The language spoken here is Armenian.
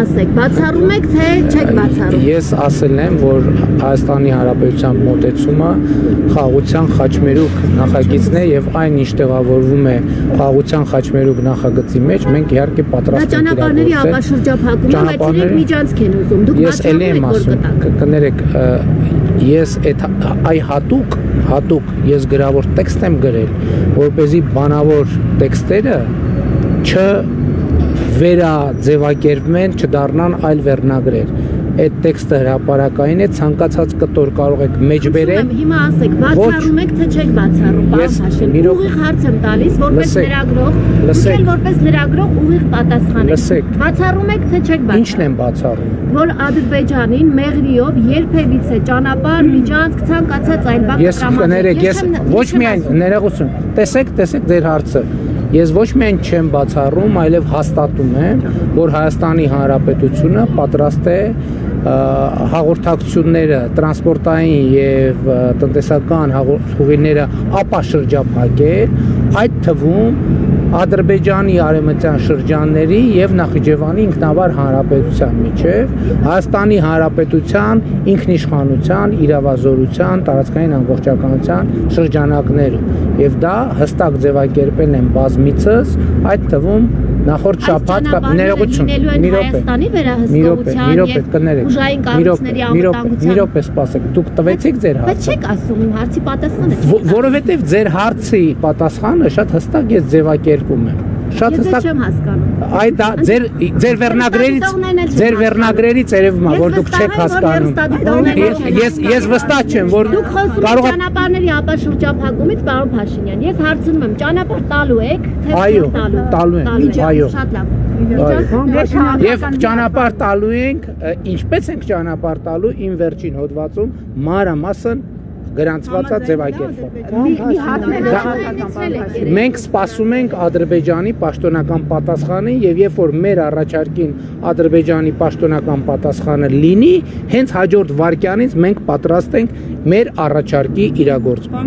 ասեք, բացառում եք, թե չեք բացառում։ Ես ասել եմ, որ Հայաստանի Հանրապետության մոտեցումը խաղաղության խաչմերուկ նախագիծն է եւ այն ինչ տեղավորվում է խաղաղության խաչմերուկ նախագծի մեջ, մենք իհարկե պատրաստ ենք ճանապարհների ապաշրջափակումը, բայց իրենք միջանցք են ուզում։ Դուք բացառում եք, որ կտաք։ Կներեք, ես այ հատուկ ես գրավոր տեքստ եմ գրել, որպեսզի բանավոր տեքստերը չվերաձևակերպվեն, չդառնան այլ վերնագրեր։ Այդ տեքստը հրապարակային է, ցանկացած կտոր կարող եք մեջ բերել։ Հիմա ասեք, բացառում եք, թե չեք բացառում, պարոն Փաշին։ Ուղիղ հարց եմ տալիս, որպես լրագրող, դուք էլ որպես լրագրող ուղիղ պատասխանեք։ Բացառում եք, թե չեք բացառում։ Ինչն եմ բացառում։ Որ Ադրբեջանին մեղրիով երբևիցե ճանապարհ, միջանցք, ցանկացած այլ բան կտրամադրեք։ Ես ոչ միայն ներողություն, տեսեք ձեր հարցը։ Ես ոչ միայն չեմ բացառում, այլև հաստատում եմ, որ Հայաստանի Հանրապետությունը պատրաստ է հաղորդակցությունները, տրանսպորտային եւ տնտեսական հաղորդումները ապաշրջափակել, այդ թվում Ադրբեջանի արևմտյան շրջանների եւ Նախիջևանի ինքնավար հանրապետության միջև Հայաստանի Հանրապետության ինքնիշխանության, իրավազորության, տարածքային ամբողջականության շրջանակներում եւ դա հստակ ձևակերպել են բազմիցս, այդ թվում նախորդ շաբաթ ներողություն Հայաստանի վերահսկողության եւ ուժային կառույցների անվտանգության մի րոպե սպասեք, դուք տվեցիք ձեր հարցը։ Բայց չեք ասում իմ հարցի պատասխանը։ Որովհետեւ ձեր հարցի պատասխանը շատ հստակ ես ձևակերպում եմ։ Շատ հստակ չեմ հասկանում։ Այ դա ձեր վերնագրերից երևում է, որ դուք չեք հասկանում։ Ես վստահ չեմ, որ դուք խոսում եք ճանապարհների ապաշրջափակումից, պարոն Փաշինյան։ Ես հարցնում եմ, ճանապարհ տալու եք, թե այո, տալու ենք, այո։ Շատ լավ։ Եվ ճանապարհ տալու ենք, ինչպես ենք ճանապարհ տալու իմ վերջին հոդվածում մանրամասն գրանցված է ձևակերպված։ Մենք սպասում ենք Ադրբեջանի պաշտոնական պատասխանը եւ երբ որ մեր առաջարկին Ադրբեջանի պաշտոնական պատասխանը լինի, հենց հաջորդ վայրկյանից մենք պատրաստ ենք մեր առաջարկի իրագործման։